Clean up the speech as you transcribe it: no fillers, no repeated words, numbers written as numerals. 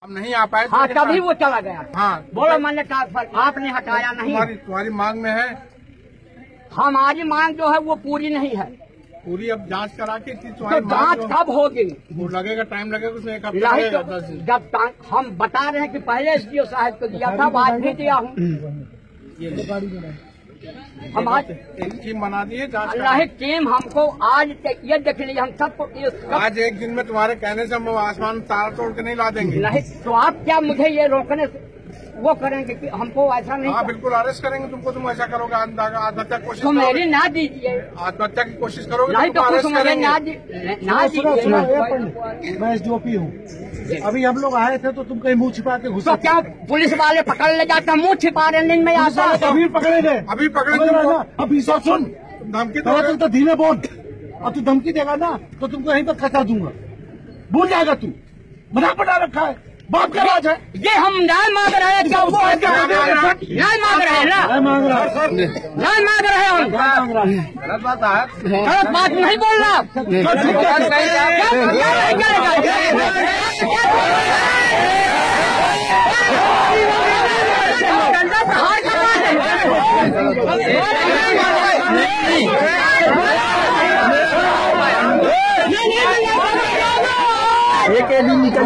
हम नहीं आ पाए। हाँ, तभी वो चला गया। हाँ, बोलो मैंने ट्रांसफर आपने हटाया नहीं। तुम्हारी मांग में है। हमारी मांग जो है वो पूरी नहीं है। पूरी अब जांच करा के तो जांच कब होगी? वो लगेगा, टाइम लगेगा, उसमें एक हफ्ता नहीं लगेगा। तो जब हम बता रहे हैं कि पहले एसडीओ साहब को दिया था, आज भी दिया हूँ। हम आज एक टीम बना दी है जांच अल्लाह टीम हमको आज ये देख लीजिए हम सबको आज एक दिन में तुम्हारे कहने से हम आसमान तारा तोड़ के नहीं ला देंगे। नहीं तो आप क्या मुझे ये रोकने से वो करेंगे कि हमको ऐसा नहीं? हाँ बिल्कुल अरेस्ट करेंगे तुमको। तुम ऐसा करोगे, आत्महत्या की कोशिश तो मेरी ना दीजिए। आत्महत्या की कोशिश करोगे नहीं तो कुछ मुझे ना दीजिए। मैं एसडीओपी हूँ। अभी हम लोग आए थे तो तुम कहीं मुंह छिपा के घुसे। तो क्या पुलिस वाले पकड़ ले जाते हैं? मुंह छिपा रहे नहीं मैं आता। अभी पकड़े गए, अभी पकड़े ना। अभी सब सुन, धमकी तुम तो धीमे बोल। और तू धमकी देगा ना तो तुमको यहीं पर खसा दूंगा। भूल जाएगा तू। मना पड़ा रखा है, बाप का राज है। ये हम न्याय मांग रहे हैं। क्या वो है? न्याय मांग रहे हैं ना? न्याय मांग रहा है, न्याय मांग रहे हैं हम। मांग रहा है। गलत बात है। गलत बात नहीं बोलना। एक दिन निकल